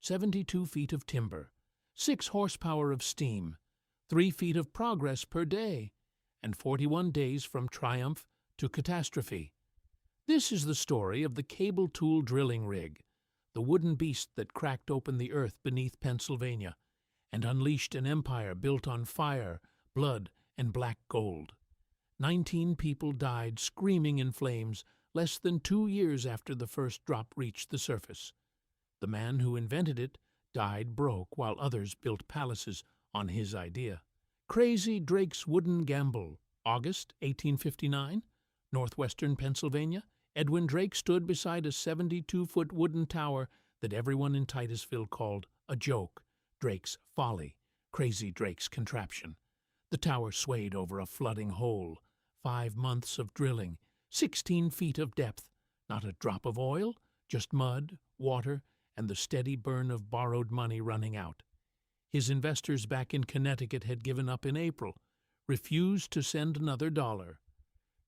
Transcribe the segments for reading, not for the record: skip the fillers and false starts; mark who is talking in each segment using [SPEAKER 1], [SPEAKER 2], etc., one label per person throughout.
[SPEAKER 1] 72 feet of timber, 6 horsepower of steam, 3 feet of progress per day, and 41 days from triumph to catastrophe. This is the story of the cable tool drilling rig, the wooden beast that cracked open the earth beneath Pennsylvania and unleashed an empire built on fire, blood, and black gold. 19 people died screaming in flames less than 2 years after the first drop reached the surface. The man who invented it died broke while others built palaces on his idea. Crazy Drake's Wooden Gamble, August 1859, northwestern Pennsylvania. Edwin Drake stood beside a 72-foot wooden tower that everyone in Titusville called a joke, Drake's folly, Crazy Drake's contraption. The tower swayed over a flooding hole. 5 months of drilling, 16 feet of depth, not a drop of oil, just mud, water, and the steady burn of borrowed money running out. His investors back in Connecticut had given up in April, refused to send another dollar.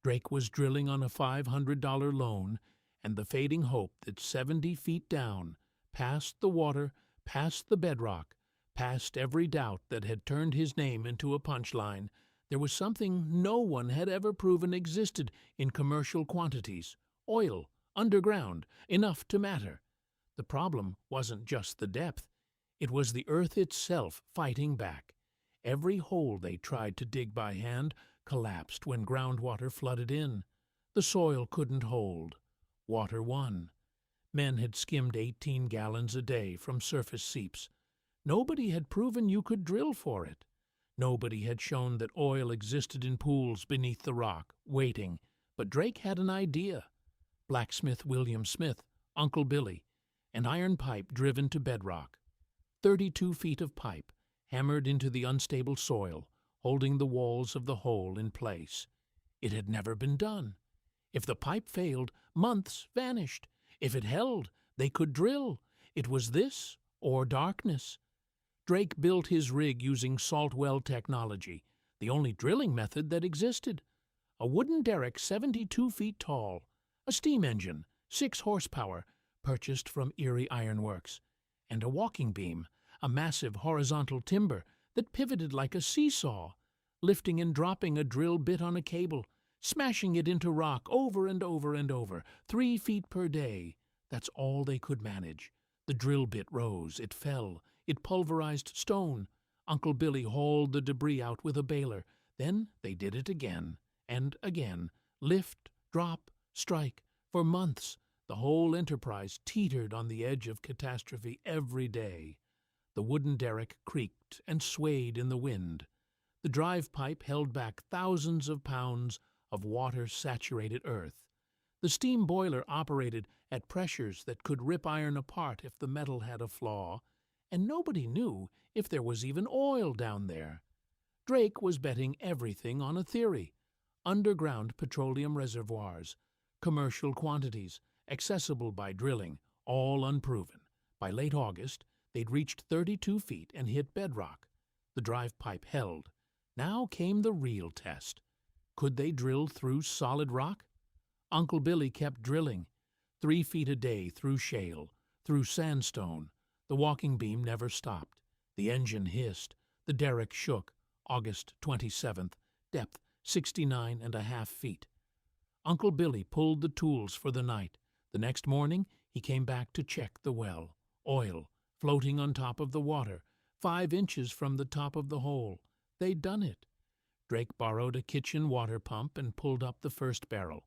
[SPEAKER 1] Drake was drilling on a $500 loan, and the fading hope that 70 feet down, past the water, past the bedrock, past every doubt that had turned his name into a punchline, there was something no one had ever proven existed in commercial quantities: oil, underground, enough to matter. The problem wasn't just the depth. It was the earth itself fighting back. Every hole they tried to dig by hand collapsed when groundwater flooded in. The soil couldn't hold. Water won. Men had skimmed 18 gallons a day from surface seeps. Nobody had proven you could drill for it. Nobody had shown that oil existed in pools beneath the rock, waiting. But Drake had an idea. Blacksmith William Smith, Uncle Billy, an iron pipe driven to bedrock. 32 feet of pipe, hammered into the unstable soil, holding the walls of the hole in place. It had never been done. If the pipe failed, months vanished. If it held, they could drill. It was this or darkness. Drake built his rig using salt well technology, the only drilling method that existed. A wooden derrick 72 feet tall, a steam engine, 6 horsepower, purchased from Erie Iron Works, and a walking beam, a massive horizontal timber that pivoted like a seesaw, lifting and dropping a drill bit on a cable, smashing it into rock over and over and over, 3 feet per day. That's all they could manage. The drill bit rose, it fell, it pulverized stone. Uncle Billy hauled the debris out with a baler. Then they did it again and again. Lift, drop, strike. For months, the whole enterprise teetered on the edge of catastrophe every day. The wooden derrick creaked and swayed in the wind. The drive pipe held back thousands of pounds of water-saturated earth. The steam boiler operated at pressures that could rip iron apart if the metal had a flaw, and nobody knew if there was even oil down there. Drake was betting everything on a theory: underground petroleum reservoirs, commercial quantities, accessible by drilling, all unproven. By late August, they'd reached 32 feet and hit bedrock. The drive pipe held. Now came the real test. Could they drill through solid rock? Uncle Billy kept drilling, 3 feet a day through shale, through sandstone. The walking beam never stopped. The engine hissed. The derrick shook. August 27th, depth 69.5 feet. Uncle Billy pulled the tools for the night. The next morning, he came back to check the well. Oil, floating on top of the water, 5 inches from the top of the hole. They'd done it. Drake borrowed a kitchen water pump and pulled up the first barrel.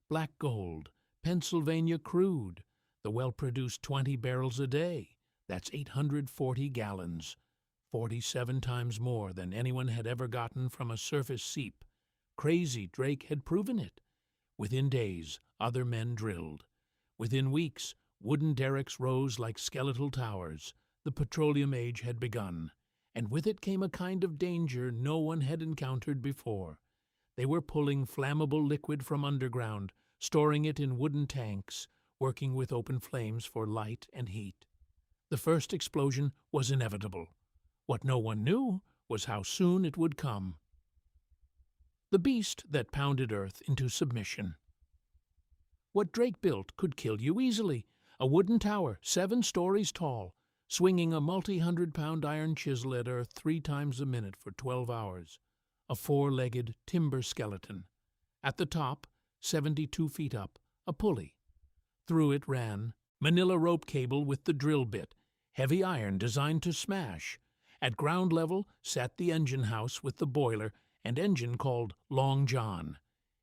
[SPEAKER 1] Black gold, Pennsylvania crude. The well produced 20 barrels a day. That's 840 gallons, 47 times more than anyone had ever gotten from a surface seep. Crazy Drake had proven it. Within days, other men drilled. Within weeks, wooden derricks rose like skeletal towers. The petroleum age had begun, and with it came a kind of danger no one had encountered before. They were pulling flammable liquid from underground, storing it in wooden tanks, working with open flames for light and heat. The first explosion was inevitable. What no one knew was how soon it would come. The beast that pounded Earth into submission. What Drake built could kill you easily. A wooden tower, 7 stories tall, swinging a multi-hundred-pound iron chisel at her 3 times a minute for 12 hours, a 4-legged timber skeleton. At the top, 72 feet up, a pulley. Through it ran manila rope cable with the drill bit, heavy iron designed to smash. At ground level sat the engine house with the boiler and engine called Long John.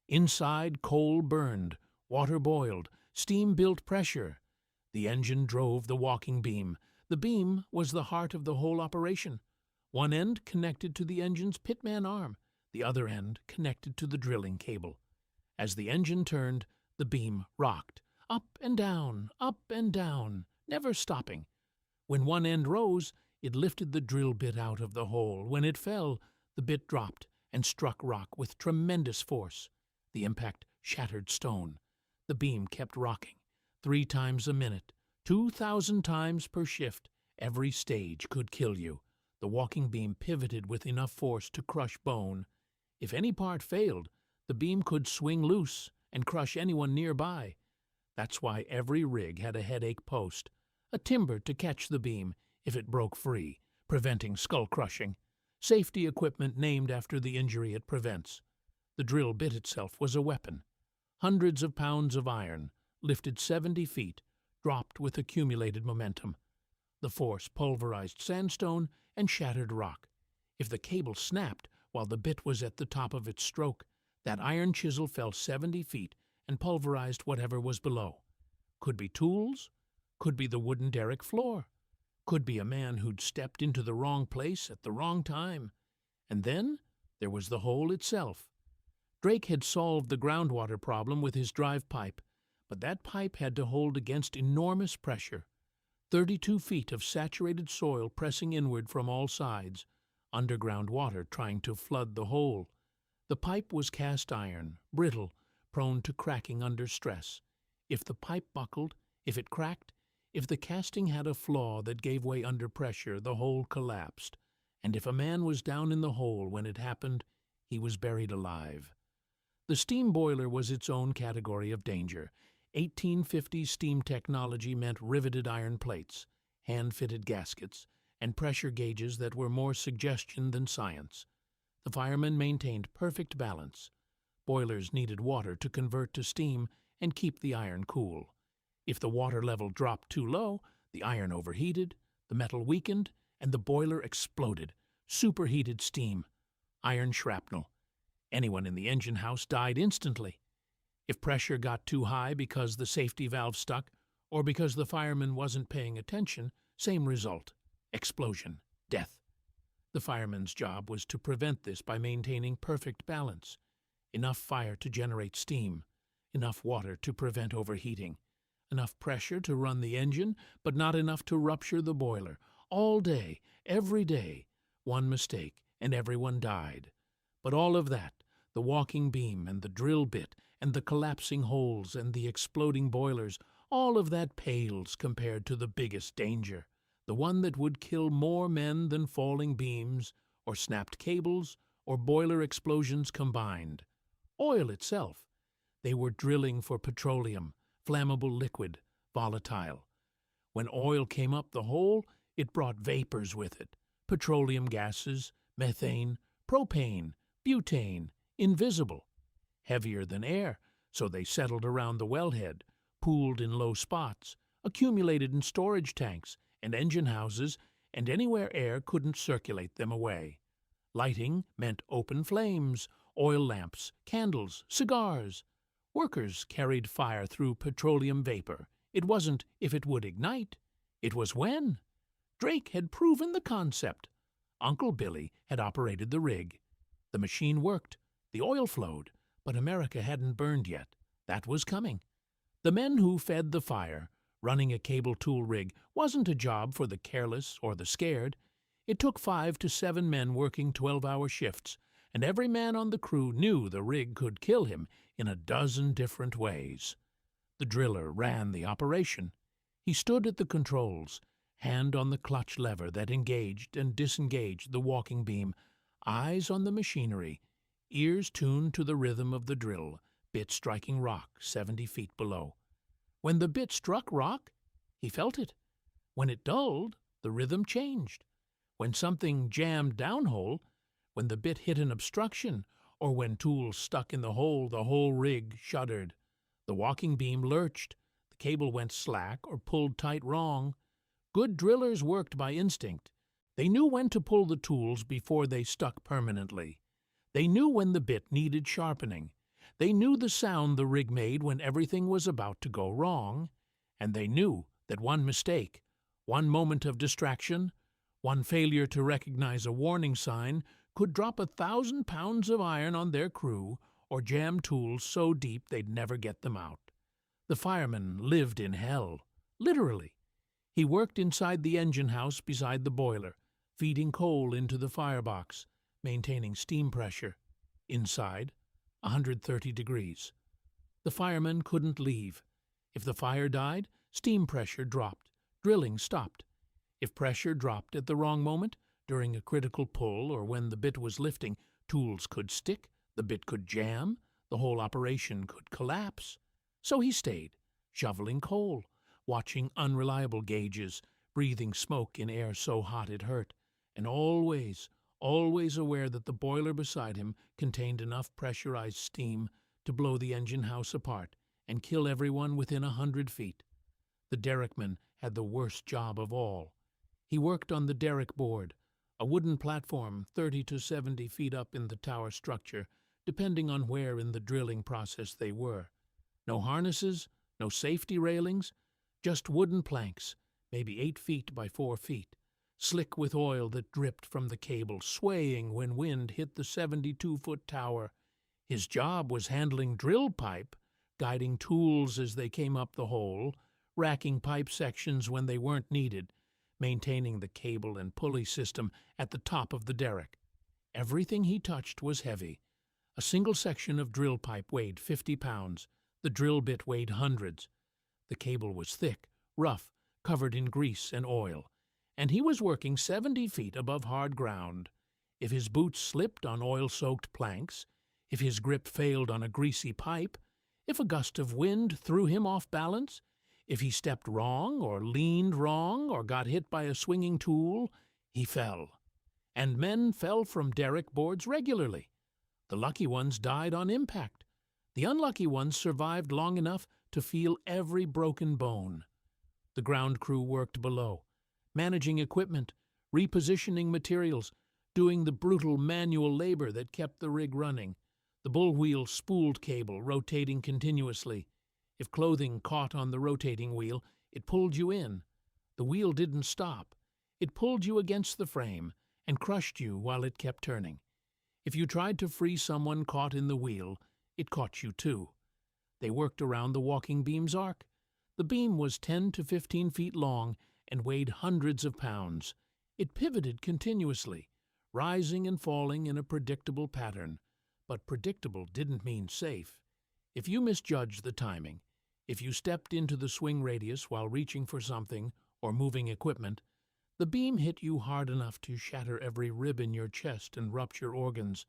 [SPEAKER 1] Inside, coal burned, water boiled, steam built pressure. The engine drove the walking beam. The beam was the heart of the whole operation. One end connected to the engine's pitman arm, the other end connected to the drilling cable. As the engine turned, the beam rocked, up and down, never stopping. When one end rose, it lifted the drill bit out of the hole. When it fell, the bit dropped and struck rock with tremendous force. The impact shattered stone. The beam kept rocking, 3 times a minute, 2,000 times per shift. Every stage could kill you. The walking beam pivoted with enough force to crush bone. If any part failed, the beam could swing loose and crush anyone nearby. That's why every rig had a headache post, a timber to catch the beam if it broke free, preventing skull crushing, safety equipment named after the injury it prevents. The drill bit itself was a weapon. Hundreds of pounds of iron, lifted 70 feet, dropped with accumulated momentum. The force pulverized sandstone and shattered rock. If the cable snapped while the bit was at the top of its stroke, that iron chisel fell 70 feet and pulverized whatever was below. Could be tools, could be the wooden derrick floor, could be a man who'd stepped into the wrong place at the wrong time. And then there was the hole itself. Drake had solved the groundwater problem with his drive pipe, but that pipe had to hold against enormous pressure. 32 feet of saturated soil pressing inward from all sides, underground water trying to flood the hole. The pipe was cast iron, brittle, prone to cracking under stress. If the pipe buckled, if it cracked, if the casting had a flaw that gave way under pressure, the hole collapsed. And if a man was down in the hole when it happened, he was buried alive. The steam boiler was its own category of danger. 1850s steam technology meant riveted iron plates, hand-fitted gaskets, and pressure gauges that were more suggestion than science. The firemen maintained perfect balance. Boilers needed water to convert to steam and keep the iron cool. If the water level dropped too low, the iron overheated, the metal weakened, and the boiler exploded. Superheated steam, iron shrapnel. Anyone in the engine house died instantly. If pressure got too high because the safety valve stuck or because the fireman wasn't paying attention, same result: explosion, death. The fireman's job was to prevent this by maintaining perfect balance. Enough fire to generate steam, enough water to prevent overheating, enough pressure to run the engine, but not enough to rupture the boiler. All day, every day, one mistake, and everyone died. But all of that, the walking beam and the drill bit and the collapsing holes and the exploding boilers, all of that pales compared to the biggest danger, the one that would kill more men than falling beams or snapped cables or boiler explosions combined. Oil itself. They were drilling for petroleum, flammable liquid, volatile. When oil came up the hole, it brought vapors with it: petroleum gases, methane, propane, butane, invisible. Heavier than air, so they settled around the wellhead, pooled in low spots, accumulated in storage tanks and engine houses, and anywhere air couldn't circulate them away. Lighting meant open flames, oil lamps, candles, cigars. Workers carried fire through petroleum vapor. It wasn't if it would ignite, it was when. Drake had proven the concept. Uncle Billy had operated the rig. The machine worked, the oil flowed, but America hadn't burned yet. That was coming. The men who fed the fire, running a cable tool rig, wasn't a job for the careless or the scared. It took 5 to 7 men working 12-hour shifts, and every man on the crew knew the rig could kill him in a dozen different ways. The driller ran the operation. He stood at the controls, hand on the clutch lever that engaged and disengaged the walking beam, eyes on the machinery, ears tuned to the rhythm of the drill, bit striking rock 70 feet below. When the bit struck rock, he felt it. When it dulled, the rhythm changed. When something jammed downhole, when the bit hit an obstruction, or when tools stuck in the whole rig shuddered. The walking beam lurched, the cable went slack or pulled tight wrong. Good drillers worked by instinct. They knew when to pull the tools before they stuck permanently. They knew when the bit needed sharpening. They knew the sound the rig made when everything was about to go wrong. And they knew that one mistake, one moment of distraction, one failure to recognize a warning sign could drop 1,000 pounds of iron on their crew or jam tools so deep they'd never get them out. The fireman lived in hell, literally. He worked inside the engine house beside the boiler, feeding coal into the firebox, maintaining steam pressure. Inside, 130 degrees. The fireman couldn't leave. If the fire died, steam pressure dropped, drilling stopped. If pressure dropped at the wrong moment, during a critical pull or when the bit was lifting, tools could stick, the bit could jam, the whole operation could collapse. So he stayed, shoveling coal, watching unreliable gauges, breathing smoke in air so hot it hurt, and always aware that the boiler beside him contained enough pressurized steam to blow the engine house apart and kill everyone within 100 feet. The derrickman had the worst job of all. He worked on the derrick board, a wooden platform 30 to 70 feet up in the tower structure, depending on where in the drilling process they were. No harnesses, no safety railings, just wooden planks, maybe 8 feet by 4 feet, slick with oil that dripped from the cable, swaying when wind hit the 72-foot tower. His job was handling drill pipe, guiding tools as they came up the hole, racking pipe sections when they weren't needed, maintaining the cable and pulley system at the top of the derrick. Everything he touched was heavy. A single section of drill pipe weighed 50 pounds. The drill bit weighed hundreds. The cable was thick, rough, covered in grease and oil, and he was working 70 feet above hard ground. If his boots slipped on oil-soaked planks, if his grip failed on a greasy pipe, if a gust of wind threw him off balance, if he stepped wrong or leaned wrong or got hit by a swinging tool, he fell. And men fell from derrick boards regularly. The lucky ones died on impact. The unlucky ones survived long enough to feel every broken bone. The ground crew worked below, managing equipment, repositioning materials, doing the brutal manual labor that kept the rig running. The bullwheel spooled cable rotating continuously. If clothing caught on the rotating wheel, it pulled you in. The wheel didn't stop. It pulled you against the frame and crushed you while it kept turning. If you tried to free someone caught in the wheel, it caught you too. They worked around the walking beam's arc. The beam was 10 to 15 feet long and weighed hundreds of pounds. It pivoted continuously, rising and falling in a predictable pattern. But predictable didn't mean safe. If you misjudged the timing, if you stepped into the swing radius while reaching for something or moving equipment, the beam hit you hard enough to shatter every rib in your chest and rupture organs.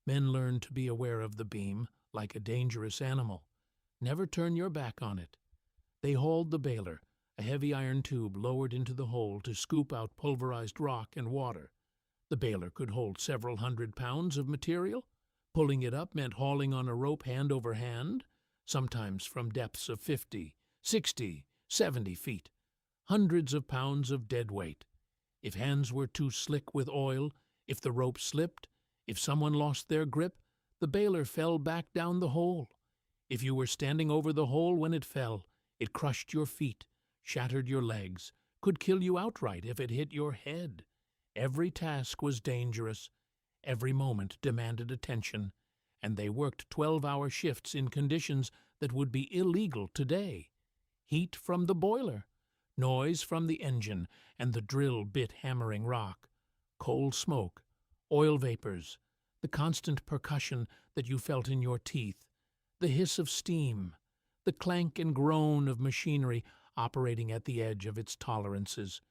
[SPEAKER 1] Men learned to be aware of the beam, like a dangerous animal. Never turn your back on it. They hauled the baler, a heavy iron tube lowered into the hole to scoop out pulverized rock and water. The baler could hold several 100 pounds of material. Pulling it up meant hauling on a rope hand over hand, sometimes from depths of 50, 60, 70 feet. Hundreds of pounds of dead weight. If hands were too slick with oil, if the rope slipped, if someone lost their grip, the baler fell back down the hole. If you were standing over the hole when it fell, it crushed your feet, shattered your legs, could kill you outright if it hit your head. Every task was dangerous. Every moment demanded attention, and they worked 12-hour shifts in conditions that would be illegal today. Heat from the boiler, noise from the engine and the drill bit hammering rock, coal smoke, oil vapors, the constant percussion that you felt in your teeth, the hiss of steam, the clank and groan of machinery operating at the edge of its tolerances.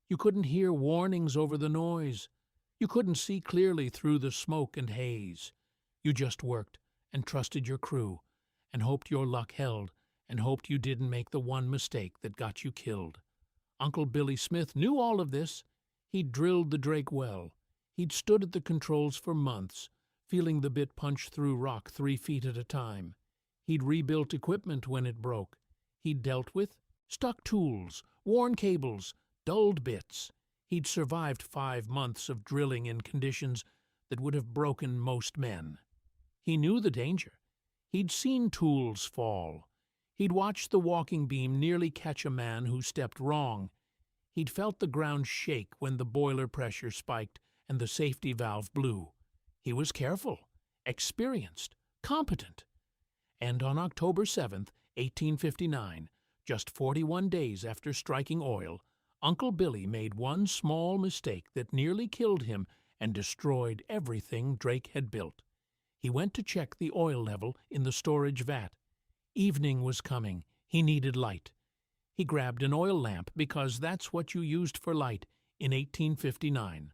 [SPEAKER 1] You couldn't hear warnings over the noise. You couldn't see clearly through the smoke and haze. You just worked and trusted your crew and hoped your luck held and hoped you didn't make the one mistake that got you killed. Uncle Billy Smith knew all of this. He'd drilled the Drake well. He'd stood at the controls for months, feeling the bit punch through rock 3 feet at a time. He'd rebuilt equipment when it broke. He'd dealt with stuck tools, worn cables, dulled bits. He'd survived 5 months of drilling in conditions that would have broken most men. He knew the danger. He'd seen tools fall. He'd watched the walking beam nearly catch a man who stepped wrong. He'd felt the ground shake when the boiler pressure spiked and the safety valve blew. He was careful, experienced, competent. And on October 7th, 1859, just 41 days after striking oil, Uncle Billy made one small mistake that nearly killed him and destroyed everything Drake had built. He went to check the oil level in the storage vat. Evening was coming. He needed light. He grabbed an oil lamp because that's what you used for light in 1859.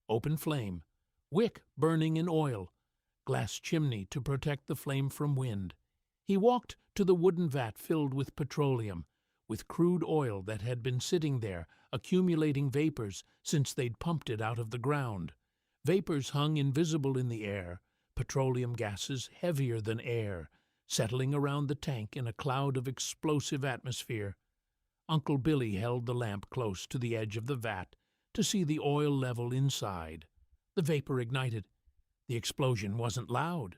[SPEAKER 1] Open flame, wick burning in oil, glass chimney to protect the flame from wind. He walked to the wooden vat filled with petroleum, with crude oil that had been sitting there, accumulating vapors since they'd pumped it out of the ground. Vapors hung invisible in the air, petroleum gases heavier than air, settling around the tank in a cloud of explosive atmosphere. Uncle Billy held the lamp close to the edge of the vat to see the oil level inside. The vapor ignited. The explosion wasn't loud.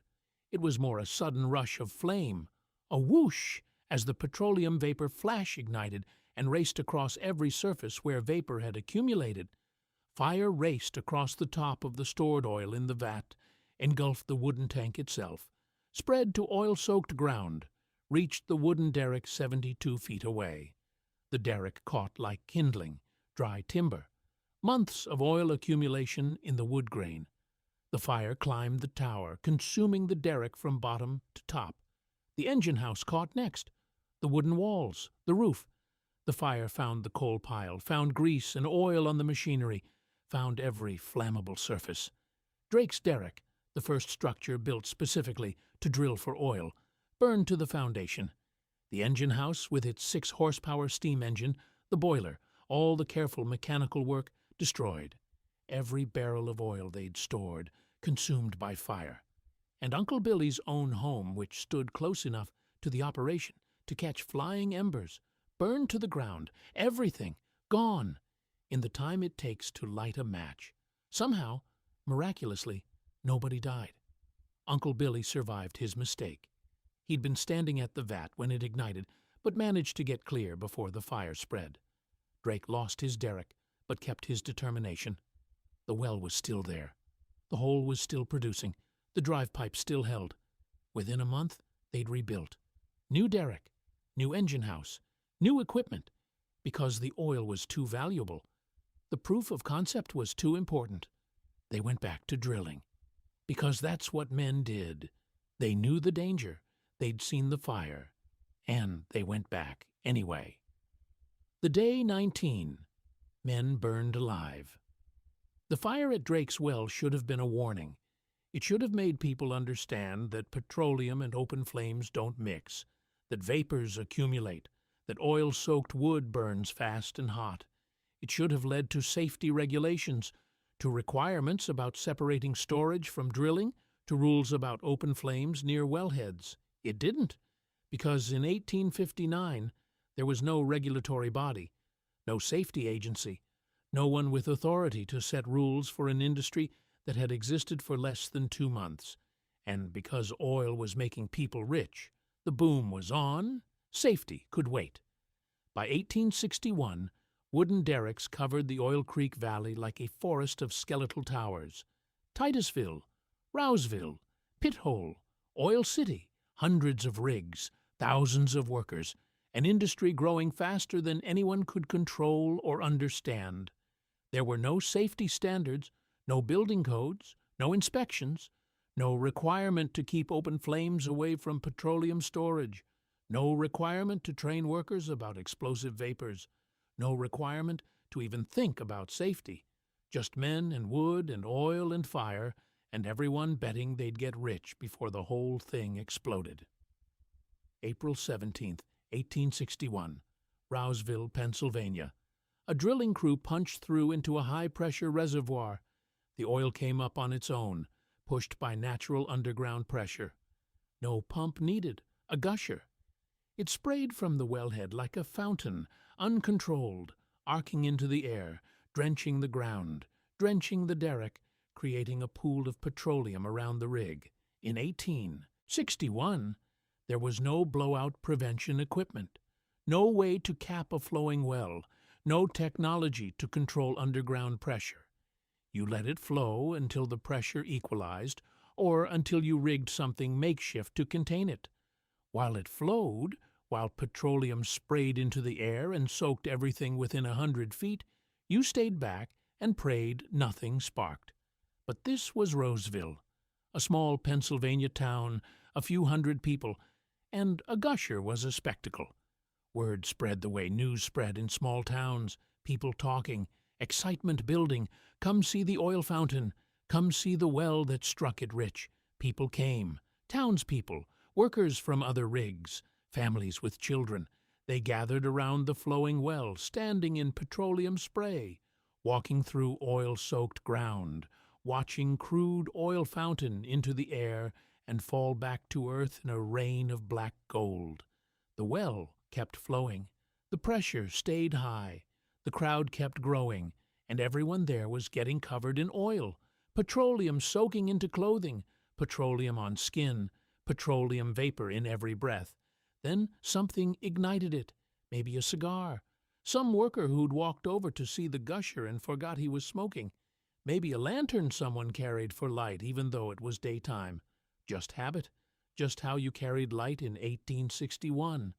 [SPEAKER 1] It was more a sudden rush of flame, a whoosh, as the petroleum vapor flash ignited and raced across every surface where vapor had accumulated. Fire raced across the top of the stored oil in the vat, engulfed the wooden tank itself, spread to oil-soaked ground, reached the wooden derrick 72 feet away. The derrick caught like kindling, dry timber. Months of oil accumulation in the wood grain. The fire climbed the tower, consuming the derrick from bottom to top. The engine house caught next, the wooden walls, the roof. The fire found the coal pile, found grease and oil on the machinery, found every flammable surface. Drake's derrick, the first structure built specifically to drill for oil, burned to the foundation. The engine house, with its 6-horsepower steam engine, the boiler, all the careful mechanical work, destroyed. Every barrel of oil they'd stored, consumed by fire. And Uncle Billy's own home, which stood close enough to the operation to catch flying embers, burned to the ground, everything, gone, in the time it takes to light a match. Somehow, miraculously, nobody died. Uncle Billy survived his mistake. He'd been standing at the vat when it ignited, but managed to get clear before the fire spread. Drake lost his derrick, but kept his determination. The well was still there. The hole was still producing. The drive pipe still held. Within a month, they'd rebuilt. New derrick, new engine house, new equipment, because the oil was too valuable. The proof of concept was too important. They went back to drilling. Because that's what men did. They knew the danger. They'd seen the fire. And they went back anyway. The day 19. Men burned alive. The fire at Drake's well should have been a warning. It should have made people understand that petroleum and open flames don't mix, that vapors accumulate, that oil-soaked wood burns fast and hot. It should have led to safety regulations, to requirements about separating storage from drilling, to rules about open flames near wellheads. It didn't, because in 1859 there was no regulatory body, no safety agency, no one with authority to set rules for an industry that had existed for less than 2 months. And because oil was making people rich, the boom was on, safety could wait. By 1861, wooden derricks covered the Oil Creek Valley like a forest of skeletal towers. Titusville, Rouseville, Pithole, Oil City, hundreds of rigs, thousands of workers, an industry growing faster than anyone could control or understand. There were no safety standards, no building codes, no inspections, no requirement to keep open flames away from petroleum storage, no requirement to train workers about explosive vapors, no requirement to even think about safety. Just men and wood and oil and fire, and everyone betting they'd get rich before the whole thing exploded. April 17th, 1861, Rouseville, Pennsylvania. A drilling crew punched through into a high-pressure reservoir. The oil came up on its own, pushed by natural underground pressure. No pump needed, a gusher. It sprayed from the wellhead like a fountain, uncontrolled, arcing into the air, drenching the ground, drenching the derrick, creating a pool of petroleum around the rig. In 1861, there was no blowout prevention equipment, no way to cap a flowing well, no technology to control underground pressure. You let it flow until the pressure equalized, or until you rigged something makeshift to contain it. While it flowed, while petroleum sprayed into the air and soaked everything within 100 feet, you stayed back and prayed nothing sparked. But this was Rouseville, a small Pennsylvania town, a few hundred people, and a gusher was a spectacle. Word spread the way news spread in small towns, people talking, excitement building. Come see the oil fountain. Come see the well that struck it rich. People came, townspeople, workers from other rigs, families with children. They gathered around the flowing well, standing in petroleum spray, walking through oil-soaked ground, watching crude oil fountain into the air and fall back to earth in a rain of black gold. The well kept flowing. The pressure stayed high. The crowd kept growing, and everyone there was getting covered in oil, petroleum soaking into clothing, petroleum on skin, petroleum vapor in every breath. Then something ignited it, maybe a cigar. Some worker who'd walked over to see the gusher and forgot he was smoking. Maybe a lantern someone carried for light even though it was daytime. Just habit, just how you carried light in 1861.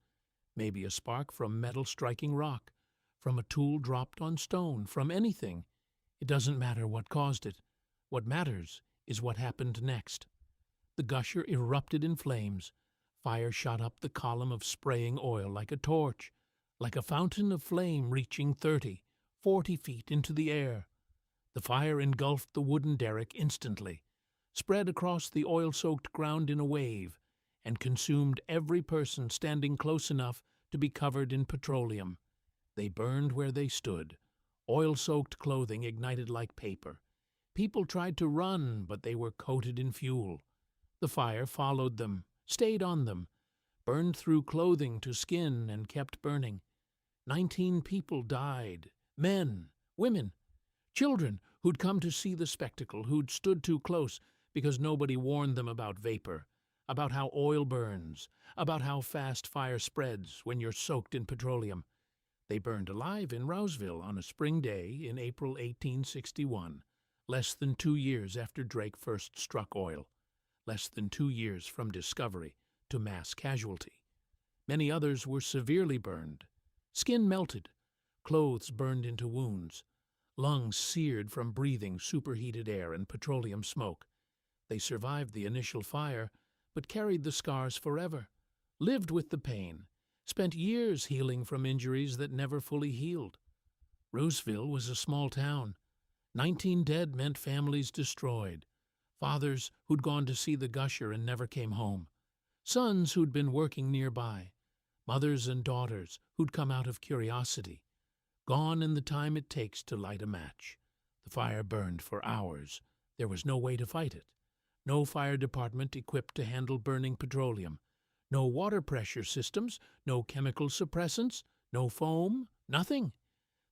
[SPEAKER 1] Maybe a spark from metal striking rock, from a tool dropped on stone, from anything. It doesn't matter what caused it. What matters is what happened next. The gusher erupted in flames. Fire shot up the column of spraying oil like a torch, like a fountain of flame reaching 30, 40 feet into the air. The fire engulfed the wooden derrick instantly, spread across the oil-soaked ground in a wave, and consumed every person standing close enough to be covered in petroleum. They burned where they stood. Oil-soaked clothing ignited like paper. People tried to run, but they were coated in fuel. The fire followed them, stayed on them, burned through clothing to skin and kept burning. 19 people died, men, women, children who'd come to see the spectacle, who'd stood too close because nobody warned them about vapor, about how oil burns, about how fast fire spreads when you're soaked in petroleum. They burned alive in Rouseville on a spring day in April 1861, less than 2 years after Drake first struck oil, less than 2 years from discovery to mass casualty. Many others were severely burned. Skin melted, clothes burned into wounds, lungs seared from breathing superheated air and petroleum smoke. They survived the initial fire, but carried the scars forever, lived with the pain, spent years healing from injuries that never fully healed. Rouseville was a small town. 19 dead meant families destroyed, fathers who'd gone to see the gusher and never came home, sons who'd been working nearby, mothers and daughters who'd come out of curiosity, gone in the time it takes to light a match. The fire burned for hours. There was no way to fight it. No fire department equipped to handle burning petroleum. No water pressure systems, no chemical suppressants, no foam, nothing.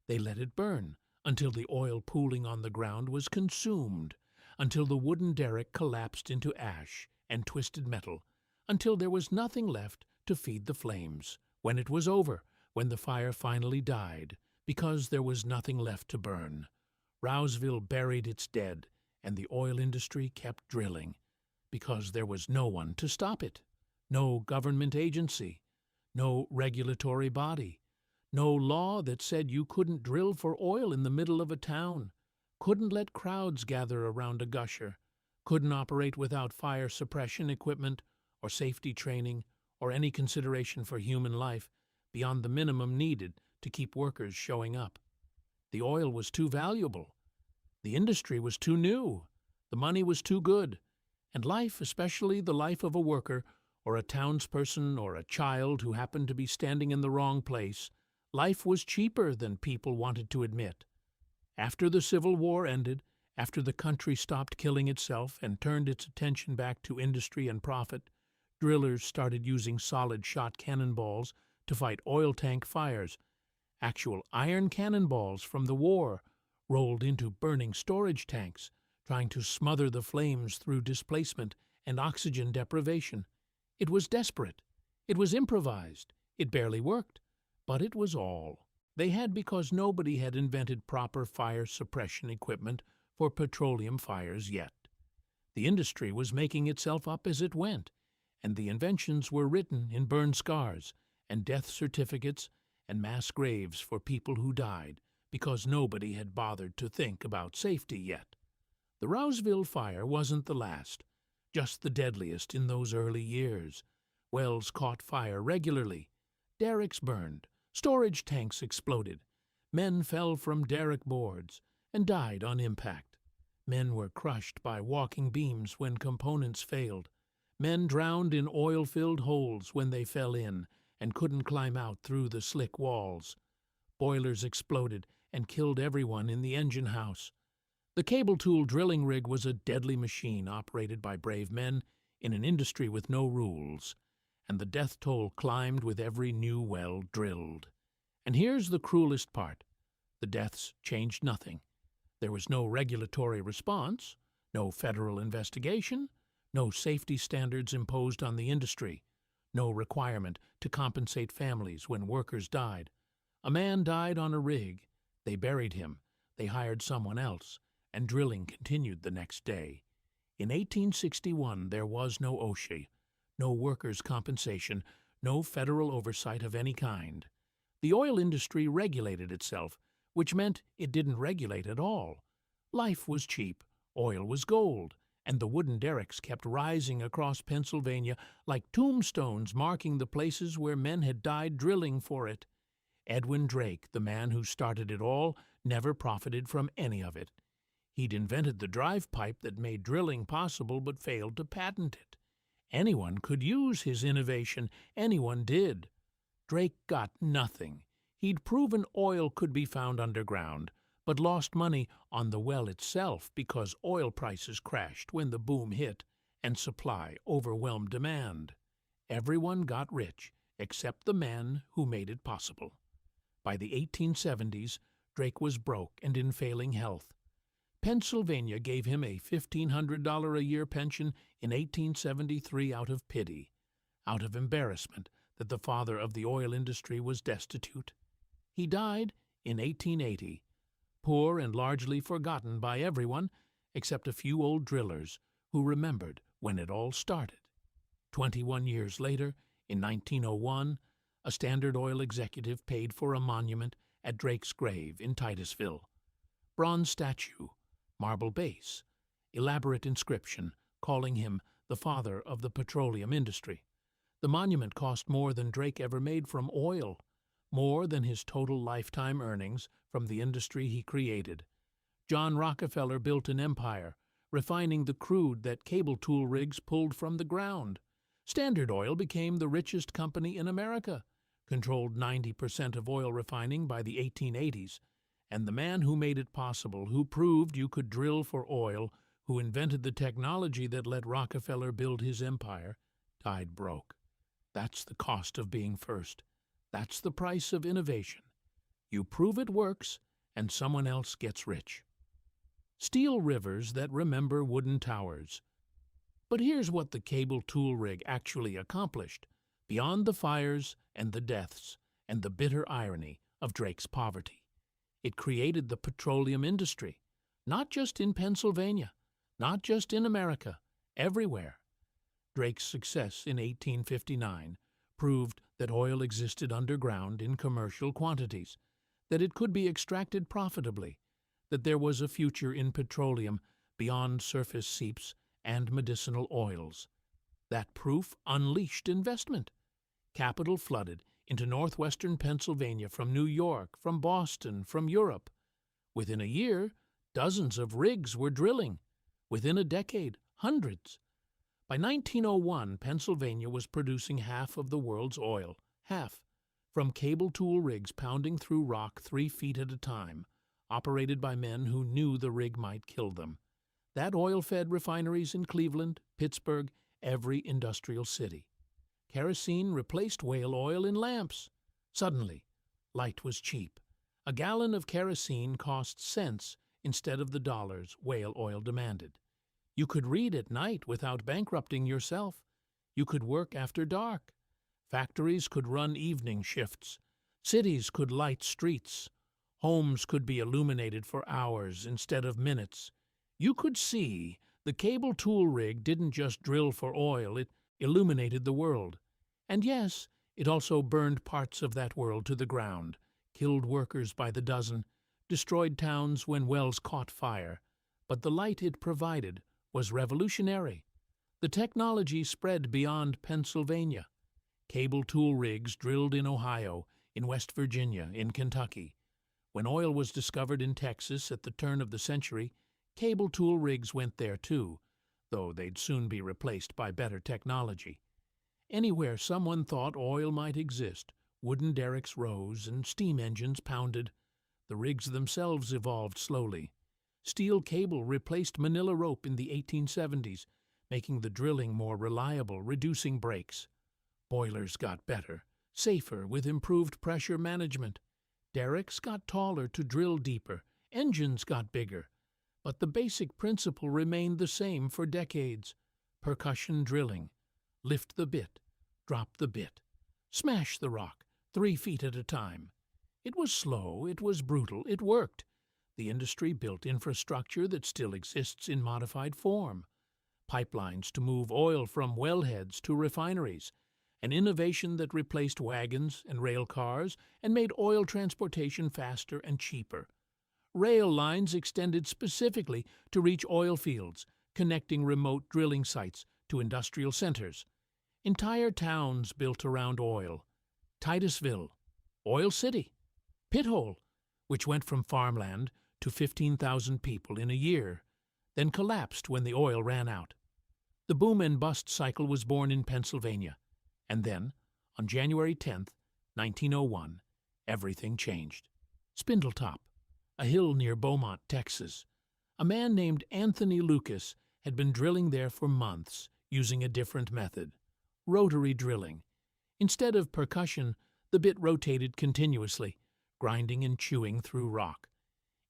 [SPEAKER 1] They let it burn until the oil pooling on the ground was consumed, until the wooden derrick collapsed into ash and twisted metal, until there was nothing left to feed the flames. When it was over, when the fire finally died, because there was nothing left to burn, Rouseville buried its dead, and the oil industry kept drilling, because there was no one to stop it. No government agency, no regulatory body, no law that said you couldn't drill for oil in the middle of a town, couldn't let crowds gather around a gusher, couldn't operate without fire suppression equipment or safety training or any consideration for human life beyond the minimum needed to keep workers showing up. The oil was too valuable. The industry was too new. The money was too good. And life, especially the life of a worker, or a townsperson, or a child who happened to be standing in the wrong place, Life was cheaper than people wanted to admit. After the Civil War ended, after the country stopped killing itself and turned its attention back to industry and profit, drillers started using solid-shot cannonballs to fight oil tank fires. Actual iron cannonballs from the war rolled into burning storage tanks, trying to smother the flames through displacement and oxygen deprivation. It was desperate. It was improvised. It barely worked. But it was all they had because nobody had invented proper fire suppression equipment for petroleum fires yet. The industry was making itself up as it went, and the inventions were written in burn scars and death certificates and mass graves for people who died because nobody had bothered to think about safety yet. The Rouseville fire wasn't the last, just the deadliest in those early years. Wells caught fire regularly. Derricks burned. Storage tanks exploded. Men fell from derrick boards and died on impact. Men were crushed by walking beams when components failed. Men drowned in oil-filled holes when they fell in and couldn't climb out through the slick walls. Boilers exploded and killed everyone in the engine house. The cable tool drilling rig was a deadly machine operated by brave men in an industry with no rules, and the death toll climbed with every new well drilled. And here's the cruelest part. The deaths changed nothing. There was no regulatory response, no federal investigation, no safety standards imposed on the industry, no requirement to compensate families when workers died. A man died on a rig. They buried him. They hired someone else, and drilling continued the next day. In 1861, there was no OSHA, no workers' compensation, no federal oversight of any kind. The oil industry regulated itself, which meant it didn't regulate at all. Life was cheap, oil was gold, and the wooden derricks kept rising across Pennsylvania like tombstones marking the places where men had died drilling for it. Edwin Drake, the man who started it all, never profited from any of it. He'd invented the drive pipe that made drilling possible but failed to patent it. Anyone could use his innovation. Anyone did. Drake got nothing. He'd proven oil could be found underground, but lost money on the well itself because oil prices crashed when the boom hit and supply overwhelmed demand. Everyone got rich except the man who made it possible. By the 1870s, Drake was broke and in failing health. Pennsylvania gave him a $1,500 a year pension in 1873 out of pity, out of embarrassment that the father of the oil industry was destitute. He died in 1880, poor and largely forgotten by everyone except a few old drillers who remembered when it all started. 21 years later, in 1901, a Standard Oil executive paid for a monument at Drake's grave in Titusville. Bronze statue, marble base, elaborate inscription calling him the father of the petroleum industry. The monument cost more than Drake ever made from oil, more than his total lifetime earnings from the industry he created. John Rockefeller built an empire, refining the crude that cable tool rigs pulled from the ground. Standard Oil became the richest company in America, controlled 90% of oil refining by the 1880s, and the man who made it possible, who proved you could drill for oil, who invented the technology that let Rockefeller build his empire, died broke. That's the cost of being first. That's the price of innovation. You prove it works, and someone else gets rich. Steel rivers that remember wooden towers. But here's what the cable tool rig actually accomplished, beyond the fires and the deaths and the bitter irony of Drake's poverty. It created the petroleum industry, not just in Pennsylvania, not just in America, everywhere. Drake's success in 1859 proved that oil existed underground in commercial quantities, that it could be extracted profitably, that there was a future in petroleum beyond surface seeps and medicinal oils. That proof unleashed investment. Capital flooded into northwestern Pennsylvania from New York, from Boston, from Europe. Within a year, dozens of rigs were drilling. Within a decade, hundreds. By 1901, Pennsylvania was producing half of the world's oil, half. from cable tool rigs pounding through rock 3 feet at a time, operated by men who knew the rig might kill them. That oil fed refineries in Cleveland, Pittsburgh, every industrial city. Kerosene replaced whale oil in lamps. Suddenly, light was cheap. A gallon of kerosene cost cents instead of the dollars whale oil demanded. You could read at night without bankrupting yourself. You could work after dark. Factories could run evening shifts. Cities could light streets. Homes could be illuminated for hours instead of minutes. You could see the cable tool rig didn't just drill for oil, it illuminated the world. And yes, it also burned parts of that world to the ground, killed workers by the dozen, destroyed towns when wells caught fire. But the light it provided was revolutionary. The technology spread beyond Pennsylvania. Cable tool rigs drilled in Ohio, in West Virginia, in Kentucky. When oil was discovered in Texas at the turn of the century, cable tool rigs went there too, though they'd soon be replaced by better technology. Anywhere someone thought oil might exist, wooden derricks rose and steam engines pounded. The rigs themselves evolved slowly. Steel cable replaced manila rope in the 1870s, making the drilling more reliable, reducing breaks. Boilers got better, safer with improved pressure management. Derricks got taller to drill deeper, engines got bigger. But the basic principle remained the same for decades. Percussion drilling. Lift the bit, drop the bit, smash the rock 3 feet at a time. It was slow, it was brutal, it worked. The industry built infrastructure that still exists in modified form. Pipelines to move oil from wellheads to refineries, an innovation that replaced wagons and rail cars and made oil transportation faster and cheaper. Rail lines extended specifically to reach oil fields, connecting remote drilling sites to industrial centers. Entire towns built around oil. Titusville, Oil City, Pithole, which went from farmland to 15,000 people in a year, then collapsed when the oil ran out. The boom and bust cycle was born in Pennsylvania, and then, on January 10, 1901, everything changed. Spindletop, a hill near Beaumont, Texas. A man named Anthony Lucas had been drilling there for months using a different method, rotary drilling. Instead of percussion, the bit rotated continuously, grinding and chewing through rock.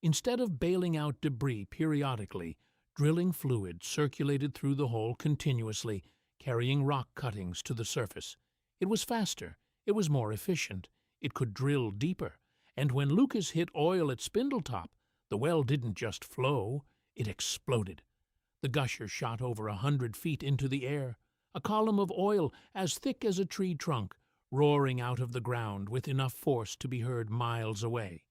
[SPEAKER 1] Instead of bailing out debris periodically, drilling fluid circulated through the hole continuously, carrying rock cuttings to the surface. It was faster, it was more efficient, it could drill deeper. And when Lucas hit oil at Spindletop, the well didn't just flow, it exploded. The gusher shot over 100 feet into the air, a column of oil as thick as a tree trunk, roaring out of the ground with enough force to be heard miles away.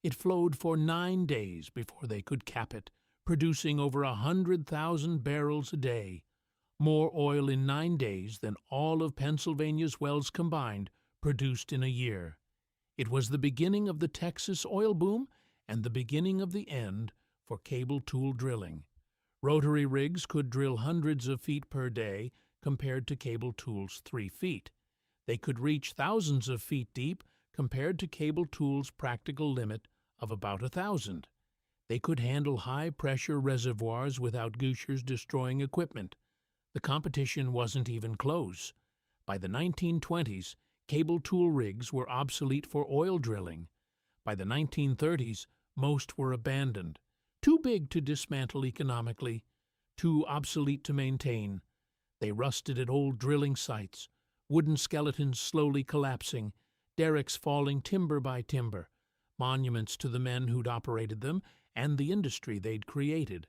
[SPEAKER 1] It flowed for 9 days before they could cap it, producing over 100,000 barrels a day. More oil in 9 days than all of Pennsylvania's wells combined produced in a year. It was the beginning of the Texas oil boom and the beginning of the end for cable tool drilling. Rotary rigs could drill hundreds of feet per day compared to cable tools' 3 feet. They could reach thousands of feet deep compared to cable tools' practical limit of about 1,000. They could handle high-pressure reservoirs without gushers destroying equipment. The competition wasn't even close. By the 1920s, cable tool rigs were obsolete for oil drilling. By the 1930s, most were abandoned, too big to dismantle economically, too obsolete to maintain. They rusted at old drilling sites, wooden skeletons slowly collapsing, derricks falling timber by timber, monuments to the men who'd operated them and the industry they'd created.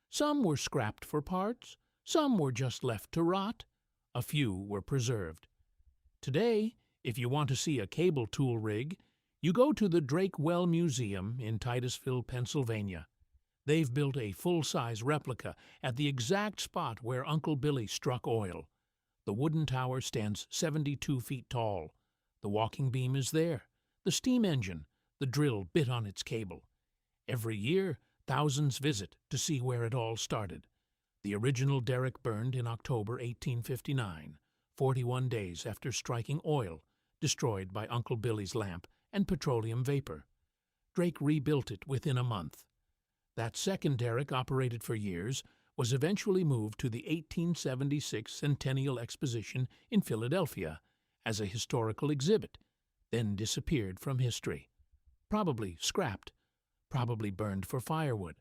[SPEAKER 1] Some were scrapped for parts, some were just left to rot, a few were preserved. Today, if you want to see a cable tool rig, you go to the Drake Well Museum in Titusville, Pennsylvania. They've built a full-size replica at the exact spot where Uncle Billy struck oil. The wooden tower stands 72 feet tall. The walking beam is there, the steam engine, the drill bit on its cable. Every year, thousands visit to see where it all started. The original derrick burned in October 1859, 41 days after striking oil, destroyed by Uncle Billy's lamp and petroleum vapor. Drake rebuilt it within a month. That second derrick, operated for years, was eventually moved to the 1876 Centennial Exposition in Philadelphia as a historical exhibit, then disappeared from history. Probably scrapped, probably burned for firewood.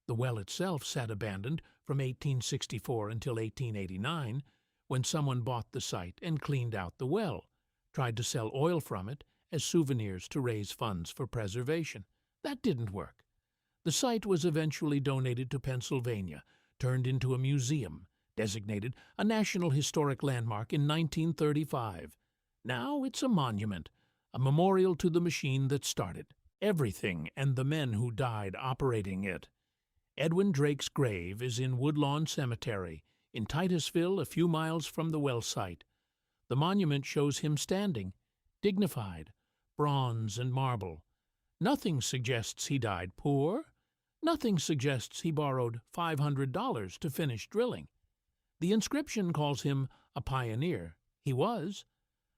[SPEAKER 1] The well itself sat abandoned from 1864 until 1889, when someone bought the site and cleaned out the well, tried to sell oil from it as souvenirs to raise funds for preservation. That didn't work. The site was eventually donated to Pennsylvania, turned into a museum, designated a National Historic Landmark in 1935. Now it's a monument, a memorial to the machine that started everything and the men who died operating it. Edwin Drake's grave is in Woodlawn Cemetery, in Titusville, a few miles from the well site. The monument shows him standing, dignified, bronze and marble. Nothing suggests he died poor. Nothing suggests he borrowed $500 to finish drilling. The inscription calls him a pioneer. He was.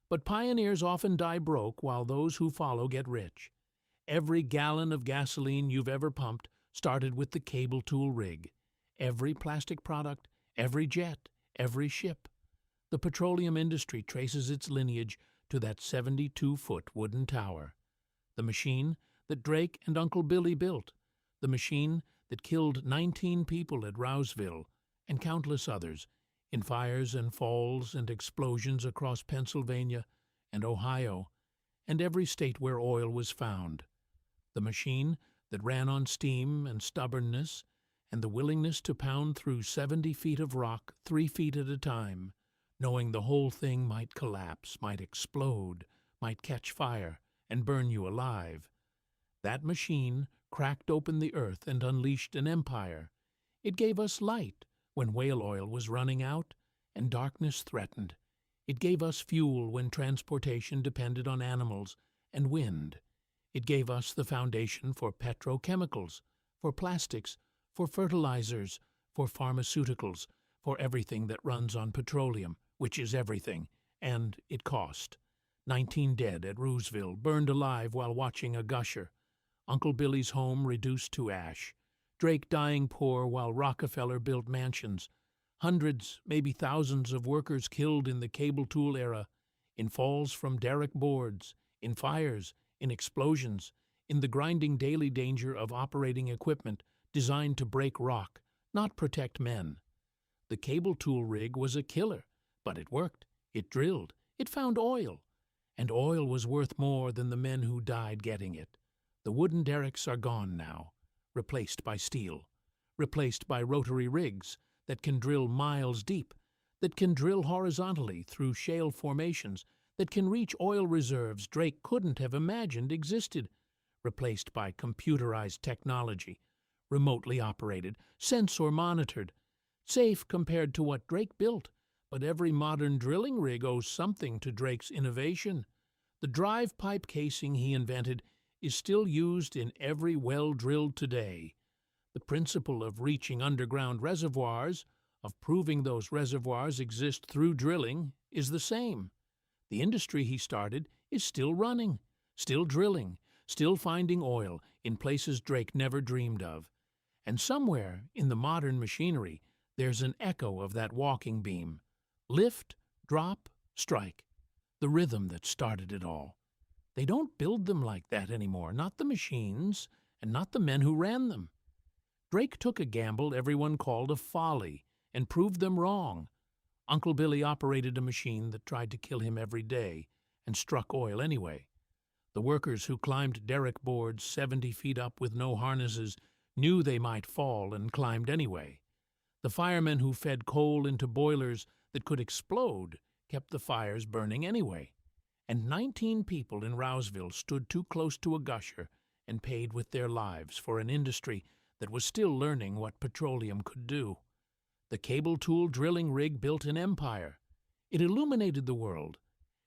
[SPEAKER 1] But pioneers often die broke while those who follow get rich. Every gallon of gasoline you've ever pumped started with the cable tool rig. Every plastic product, every jet, every ship. The petroleum industry traces its lineage to that 72-foot wooden tower. The machine that Drake and Uncle Billy built. The machine that killed 19 people at Rouseville and countless others in fires and falls and explosions across Pennsylvania and Ohio and every state where oil was found. The machine that ran on steam and stubbornness and the willingness to pound through 70 feet of rock 3 feet at a time, knowing the whole thing might collapse, might explode, might catch fire and burn you alive. That machine cracked open the earth and unleashed an empire. It gave us light when whale oil was running out and darkness threatened. It gave us fuel when transportation depended on animals and wind. It gave us the foundation for petrochemicals, for plastics, for fertilizers, for pharmaceuticals, for everything that runs on petroleum, which is everything, and it cost. 19 dead at Rouseville, burned alive while watching a gusher. Uncle Billy's home reduced to ash. Drake dying poor while Rockefeller built mansions. Hundreds, maybe thousands of workers killed in the cable tool era, in falls from derrick boards, in fires, in explosions, in the grinding daily danger of operating equipment designed to break rock, not protect men. The cable tool rig was a killer, but it worked. It drilled. It found oil. And oil was worth more than the men who died getting it. The wooden derricks are gone now, replaced by steel, replaced by rotary rigs that can drill miles deep, that can drill horizontally through shale formations, that can reach oil reserves Drake couldn't have imagined existed, replaced by computerized technology, remotely operated, sensor-monitored, safe compared to what Drake built, but every modern drilling rig owes something to Drake's innovation. The drive pipe casing he invented is still used in every well drilled today. The principle of reaching underground reservoirs, of proving those reservoirs exist through drilling, is the same. The industry he started is still running, still drilling, still finding oil in places Drake never dreamed of. And somewhere in the modern machinery, there's an echo of that walking beam. Lift, drop, strike. The rhythm that started it all. They don't build them like that anymore, not the machines, and not the men who ran them. Drake took a gamble everyone called a folly and proved them wrong. Uncle Billy operated a machine that tried to kill him every day and struck oil anyway. The workers who climbed derrick boards 70 feet up with no harnesses knew they might fall and climbed anyway. The firemen who fed coal into boilers that could explode kept the fires burning anyway. And 19 people in Rouseville stood too close to a gusher and paid with their lives for an industry that was still learning what petroleum could do. The cable tool drilling rig built an empire. It illuminated the world,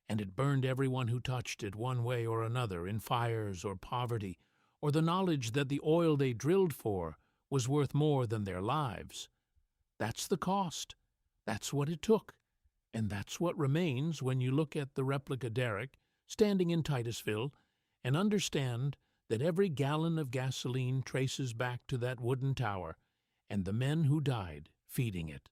[SPEAKER 1] and it burned everyone who touched it one way or another in fires or poverty, or the knowledge that the oil they drilled for was worth more than their lives. That's the cost. That's what it took. And that's what remains when you look at the replica derrick standing in Titusville and understand that every gallon of gasoline traces back to that wooden tower and the men who died feeding it.